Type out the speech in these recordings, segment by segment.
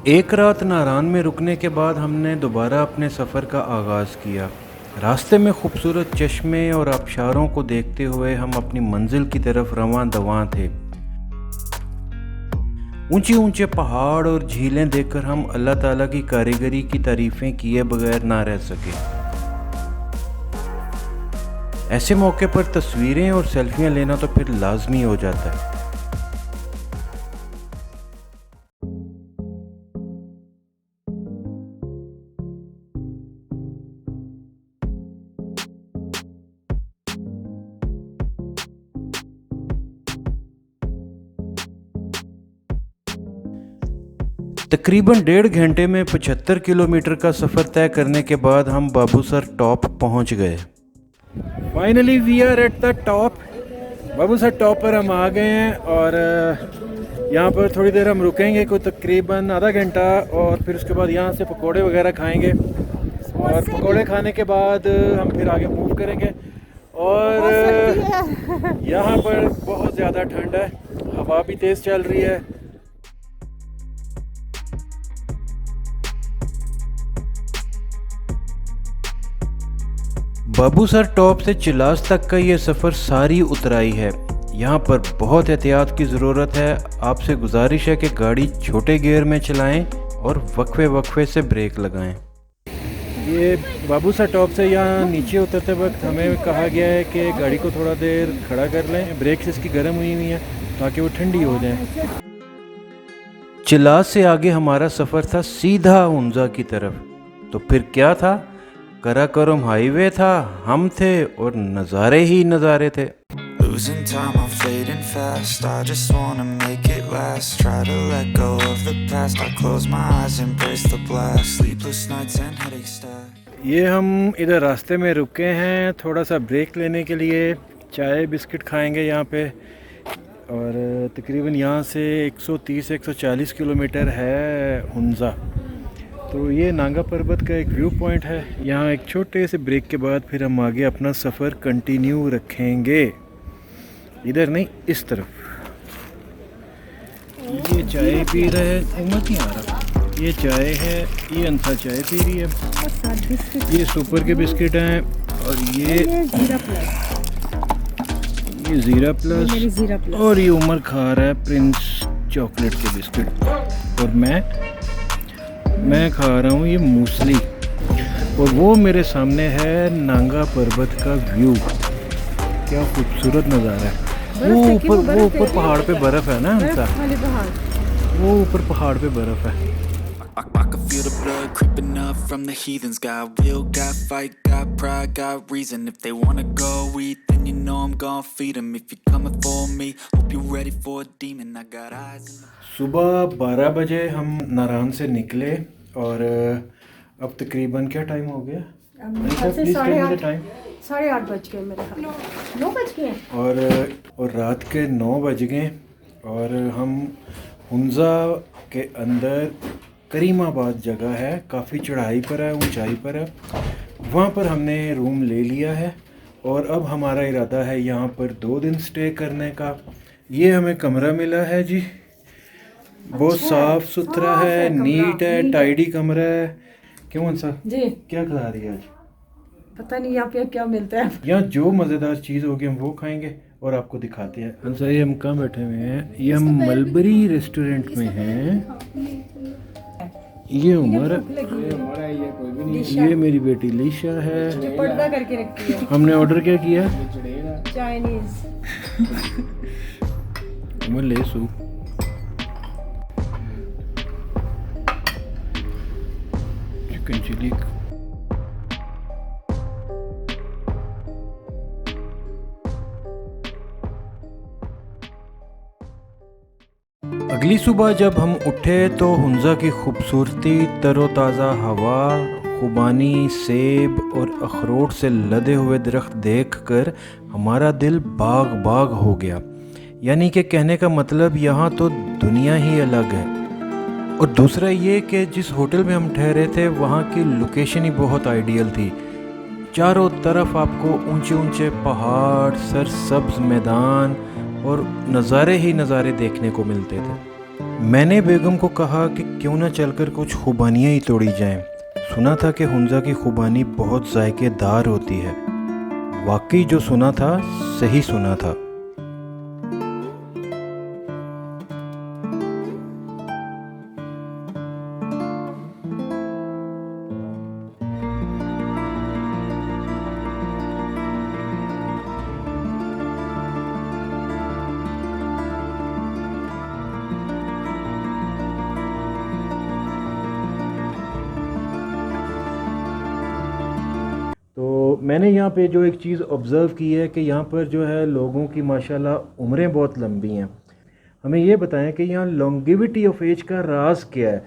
एक रात नारान में रुकने के बाद हमने दोबारा अपने सफ़र का आगाज़ किया। रास्ते में खूबसूरत चश्मे और आबशारों को देखते हुए हम अपनी मंजिल की तरफ रवां दवां थे। ऊंचे ऊंचे पहाड़ और झीलें देखकर हम अल्लाह ताला की कारीगरी की तारीफ़ें किए बगैर ना रह सके। ऐसे मौके पर तस्वीरें और सेल्फियां लेना तो फिर लाजमी हो जाता है। तकरीबन 1.5 घंटे में 75 किलोमीटर का सफ़र तय करने के बाद हम बाबूसर टॉप पहुंच गए। Finally we are at the top. Babusar top पर हम आ गए हैं और यहाँ पर थोड़ी देर हम रुकेंगे, कोई तकरीबन आधा घंटा, और फिर उसके बाद यहाँ से पकोड़े वगैरह खाएंगे और पकोड़े खाने के बाद हम फिर आगे मूव करेंगे। और यहाँ पर बहुत ज़्यादा ठंड है, हवा भी तेज़ चल रही है। बाबूसर टॉप से चिलास तक का ये सफ़र सारी उतराई है। यहाँ पर बहुत एहतियात की ज़रूरत है। आपसे गुजारिश है कि गाड़ी छोटे गियर में चलाएं और वक्फे वक्फे से ब्रेक लगाएं। ये बाबूसर टॉप से यहाँ नीचे उतरते वक्त हमें कहा गया है कि गाड़ी को थोड़ा देर खड़ा कर लें, ब्रेक्स इसकी गर्म हुई हुई हैं ताकि वो ठंडी हो जाए। चिलास से आगे हमारा सफ़र था सीधा हुंजा की तरफ। तो फिर क्या था, कराकोरम हाईवे था, हम थे और नज़ारे ही नज़ारे थे। Losing time, I'm fading fast. I just wanna make it last. Try to let go of the past. I close my eyes, embrace the blast. Sleepless nights and headaches stack. ये हम इधर रास्ते में रुके हैं थोड़ा सा ब्रेक लेने के लिए। चाय बिस्किट खाएंगे यहाँ पे। और तकरीबन यहाँ से 130-140 किलोमीटर है हुंजा। तो ये नांगा पर्वत का एक व्यू पॉइंट है। यहाँ एक छोटे से ब्रेक के बाद फिर हम आगे अपना सफ़र कंटिन्यू रखेंगे। इधर नहीं, इस तरफ। ये चाय पी रहे हैं, उम्र नहीं आ रहा। ये चाय है, ये अंसा चाय पी रही है। ये सुपर के बिस्किट हैं और ये ज़ीरा प्लस, और ये उमर खा रहा है प्रिंस चॉकलेट के बिस्किट, और मैं खा रहा हूँ ये मूसली। और वो मेरे सामने है नांगा पर्वत का व्यू। क्या खूबसूरत नज़ारा है। वो ऊपर पहाड़ पे बर्फ़ है ना हमसा, वो ऊपर पहाड़ पे बर्फ़ है। I can feel the blood creeping up from the heathens. Got will, got fight, got pride, got reason. If they wanna go eat, then you know I'm gonna feed them. If you're coming for me, hope you're ready for a demon. I got eyes in the... सुबह 12 बजे हम नारान से निकले और अब तकरीबन क्या time हो गया? 8:30 बज गए, मेरे ख्याल 9 बज गए और रात के 9 बज गए और हम हुंजा के अंदर करीमाबाद जगह है, काफ़ी चढ़ाई पर है, ऊंचाई पर है। वहाँ पर हमने रूम ले लिया है और अब हमारा इरादा है यहाँ पर 2 दिन स्टे करने का। ये हमें कमरा मिला है जी, बहुत साफ़ सुथरा है, नीट है, टाइडी कमरा है। क्यों अंसा जी, क्या खिला रही है आज? पता नहीं यहाँ पे क्या मिलता है। यहाँ जो मज़ेदार चीज़ होगी हम वो खाएंगे और आपको दिखाते हैं। अंसा ये हम कहाँ बैठे हुए हैं? ये हम मलबरी रेस्टोरेंट में हैं। ये उमर, ये मेरी बेटी लीशा है। पर्दा करके रखी है। हमने ऑर्डर क्या किया? चाइनीज। उमर ले सूप। Chicken chilli. अगली सुबह जब हम उठे तो हुंजा की खूबसूरती, तरोताज़ा हवा, खुबानी, सेब और अखरोट से लदे हुए दरख्त देखकर हमारा दिल बाग बाग हो गया। यानी कि कहने का मतलब यहाँ तो दुनिया ही अलग है। और दूसरा ये कि जिस होटल में हम ठहरे थे वहाँ की लोकेशन ही बहुत आइडियल थी। चारों तरफ आपको ऊंचे ऊंचे पहाड़, सरसब्ज मैदान और नज़ारे ही नज़ारे देखने को मिलते थे। मैंने बेगम को कहा कि क्यों ना चलकर कुछ खुबानियाँ ही तोड़ी जाएं। सुना था कि हुंजा की खुबानी बहुत जायकेदार होती है। वाकई जो सुना था सही सुना था। तो मैंने यहाँ पे जो एक चीज़ ऑब्ज़र्व की है कि यहाँ पर जो है लोगों की माशाल्लाह उम्रें बहुत लंबी हैं। हमें ये बताएं कि यहाँ लॉन्गेविटी ऑफ एज का राज क्या है?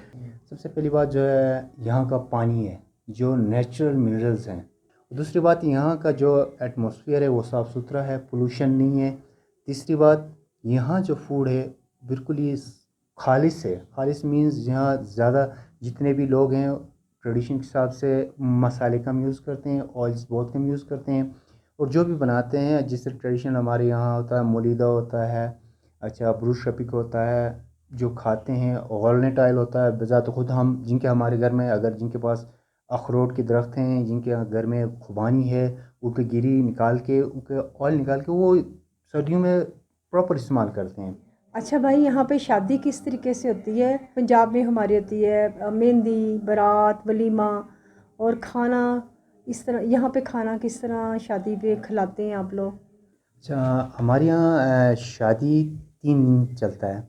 सबसे पहली बात जो है यहाँ का पानी है, जो नेचुरल मिनरल्स हैं। दूसरी बात यहाँ का जो एटमॉस्फेयर है वो साफ़ सुथरा है, पोल्यूशन नहीं है। तीसरी बात यहाँ जो फूड है बिल्कुल ही खालिस है। खालिस मीन्स यहाँ ज़्यादा जितने भी लोग हैं ट्रेडिशन के हिसाब से मसाले कम यूज़ करते हैं, ऑयल्स बहुत कम यूज़ करते हैं। और जो भी बनाते हैं जिस ट्रेडिशन हमारे यहाँ होता है, मोलिदा होता है, अच्छा ब्रूश शपिक होता है, जो खाते हैं वॉलनट ऑयल होता है। बजात खुद हम जिनके हमारे घर में अगर जिनके पास अखरोट के दरख्त हैं, जिनके घर में खुबानी है, उनके गिरी निकाल के उनके ऑयल निकाल के वो सर्दियों में प्रॉपर इस्तेमाल करते हैं। अच्छा भाई, यहाँ पे शादी किस तरीके से होती है? पंजाब में हमारी होती है मेहंदी, बारात, वलीमा और खाना इस तरह। यहाँ पे खाना किस तरह शादी पे खिलाते हैं आप लोग? अच्छा, हमारे यहाँ शादी 3 दिन चलता है,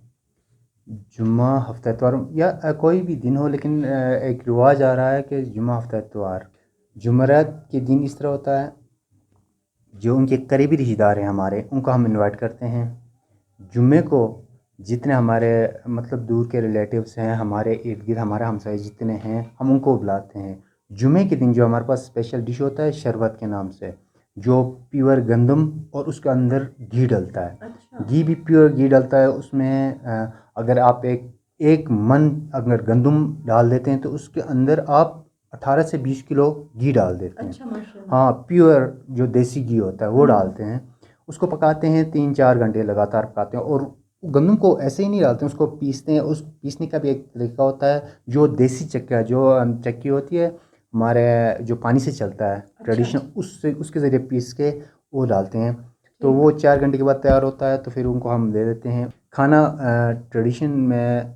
जुम्मा, हफ्ता इतवार या कोई भी दिन हो, लेकिन एक रिवाज आ रहा है कि जुम्मा, हफ्ता इतवार। जुमेरात के दिन इस तरह होता है, जो उनके करीबी रिश्तेदार हैं हमारे, उनको हम इनवाइट करते हैं। जुम्मे को जितने हमारे मतलब दूर के रिलेटिव्स हैं, हमारे इर्द गिर्द हमारे हमसाए जितने हैं, हम उनको बुलाते हैं। जुम्मे के दिन जो हमारे पास स्पेशल डिश होता है शरबत के नाम से, जो प्योर गंदम और उसके अंदर घी डलता है। अच्छा। घी भी प्योर घी डलता है उसमें। अगर आप एक मन अगर गंदम डाल देते हैं तो उसके अंदर आप 18 से 20 किलो घी डाल देते हैं। अच्छा, माशाल्लाह। हाँ, प्योर जो देसी घी होता है वो डालते हैं। उसको पकाते हैं 3-4 घंटे लगातार पकाते हैं। और गंदम को ऐसे ही नहीं डालते हैं, उसको पीसते हैं। उस पीसने का भी एक तरीका होता है, जो देसी चक्का जो चक्की होती है हमारे जो पानी से चलता है ट्रेडिशन, उससे उसके ज़रिए पीस के वो डालते हैं। तो वो 4 घंटे के बाद तैयार होता है, तो फिर उनको हम दे देते हैं। खाना ट्रेडिशन में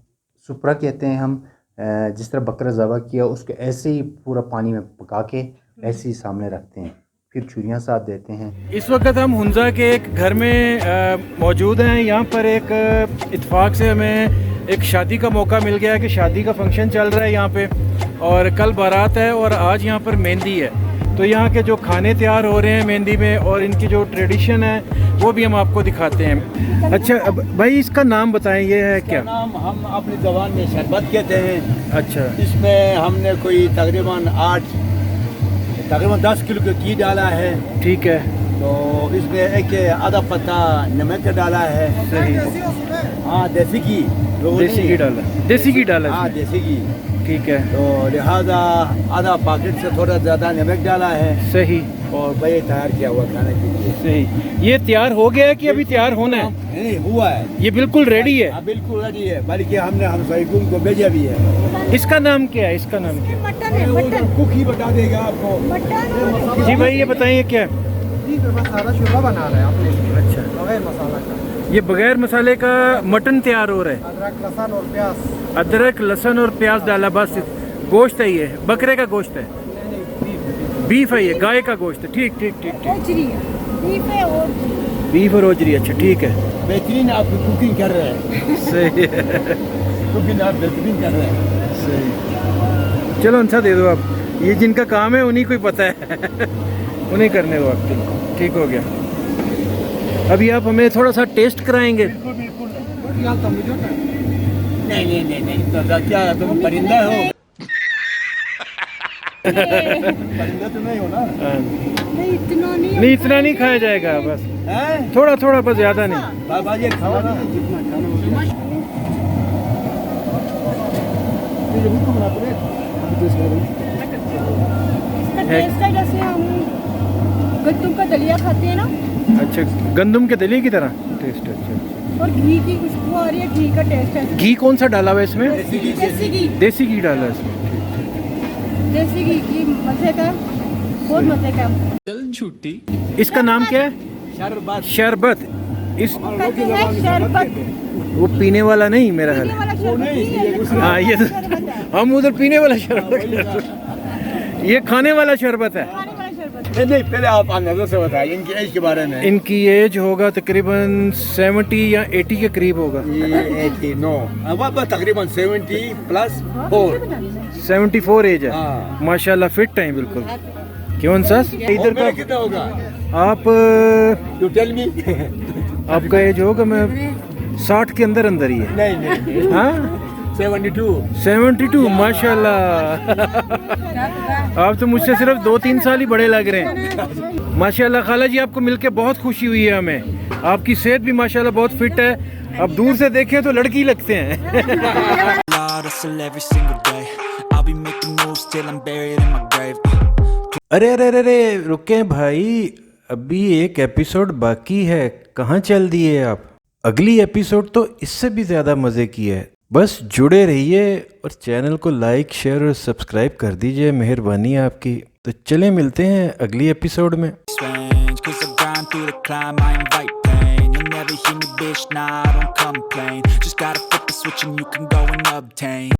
सुपरा कहते हैं हम। जिस तरह बकरा ज़बह किया उसको ऐसे ही पूरा पानी में पका के ऐसे ही सामने रखते हैं, फिर छुरियाँ साथ देते हैं। इस वक्त हम हुंजा के एक घर में मौजूद हैं। यहाँ पर एक इत्तेफाक से हमें एक शादी का मौका मिल गया है कि शादी का फंक्शन चल रहा है यहाँ पे, और कल बारात है और आज यहाँ पर मेहंदी है। तो यहाँ के जो खाने तैयार हो रहे हैं मेहंदी में और इनकी जो ट्रेडिशन है वो भी हम आपको दिखाते हैं। अच्छा, अब भाई इसका नाम बताएं, ये है क्या नाम? हम अपनी ज़बान में शरबत कहते हैं। अच्छा, इसमें हमने कोई तकरीबन 10 किलो का घी डाला है। ठीक है। तो इसमें एक आधा पत्ता नमक डाला है। सही। हाँ, देसी घी। देसी घी डाला, देसी घी डाला। हाँ, देसी घी। ठीक है। तो लिहाजा आधा पैकेट से थोड़ा ज़्यादा नमक डाला है। सही। और भाई तैयार किया हुआ खाने के लिए। सही। ये तैयार हो गया है कि अभी तैयार होना है? नहीं हुआ है, ये बिल्कुल रेडी है? हाँ, बिल्कुल रेडी है, बल्कि हमने हमसाइकुन को भेजा भी है। इसका नाम क्या है? इसका नाम क्या है? मटन है, मटन। कुक ही बता देगा आपको। मटन। जी भाई, ये बताइए क्या है? मसाला शुरबा बना रहे हैं आपने। अच्छा, बगैर मसाला का। ये बगैर मसाले का मटन तैयार हो रहा है। अदरक, लहसुन और प्याज। अदरक, लहसुन और प्याज डाला, बस। गोश्त है, ये बकरे का गोश्त है? बीफ है, ये गाय का गोश्त है। ठीक ठीक ठीक ठीक। ओजरी है, बीफ है और बीफ और ओजरी। अच्छा, ठीक है। बेहतरीन आप कुकिंग कर रहे हैं। सही है। कुकिंग आप बेहतरीन कर रहे हैं। सही। चलो अच्छा दे दो आप, ये जिनका काम है उन्हीं को ही पता है। उन्हें करने दो आप। ठीक हो गया। अभी आप हमें थोड़ा सा टेस्ट कराएंगे? नहीं, तो क्या तुम परिंदा हो? परिंदा तो नहीं हो ना? नहीं, इतना नहीं। नहीं, इतना नहीं खाया जाएगा, बस हैं? थोड़ा थोड़ा, बस ज़्यादा नहीं। बाबा ये खाओ ना, जितना खाना हो। इसका टेस्ट है जैसे हम गत्तू का दलिया खाते हैं ना। अच्छा, गंदम के दलिए की तरह टेस्ट है। अच्छा अच्छा। और घी की खुशबू आ रही है, घी का टेस्ट है। घी कौन सा डाला हुआ है इसमें? देसी घी, देसी घी डाला है इसमें। देसी घी मजे का, बहुत मजे का। इसका नाम क्या है? शरबत। शरबत। इस कहते हैं शरबत, वो पीने वाला नहीं मेरा ख्याल पीने है। वाला शरबत नहीं है, ये तो हाँ ये शरबत है, तो हम उधर पीने वाला शरबत, ये खाने वाला शरबत है। खाने वाला शरबत है। नहीं, पहले आप अंदाजा से बताइए इनकी एज के बारे में। इनकी एज होगा तकरीबन 70 या 80 के करीब होगा। ये 80 नो, अब तकरीबन 70 प्लस 4। 74 एज है। हाँ। माशाल्लाह फिट है बिल्कुल। क्यों सर? इधर का कितना होगा? आप यू टेल मी। आपका एज होगा मैं 60 के अंदर अंदर ही है। नहीं, हाँ 72। 72 माशाल्लाह। आप तो मुझसे सिर्फ 2-3 साल ही बड़े लग रहे हैं। माशाल्लाह खाला जी, आपको मिलके बहुत खुशी हुई है हमें। आपकी सेहत भी माशाल्लाह बहुत फिट है। अब दूर से देखें तो लड़की लगते हैं। Lord, hustle every single day. I'll be making moves till I'm buried in my grave. अरे अरे अरे अरे रुके भाई, अभी एक एपिसोड बाकी है, कहाँ चल दिए आप? अगली एपिसोड तो इससे भी ज़्यादा मज़े की है। बस जुड़े रहिए और चैनल को लाइक, शेयर और सब्सक्राइब कर दीजिए, मेहरबानी आपकी। तो चले मिलते हैं अगली एपिसोड में। Strange, 'cause I grind through the climb, I invite pain. You'll never hear me, bitch, nah, I don't complain. Just gotta flip the switch and you can go and obtain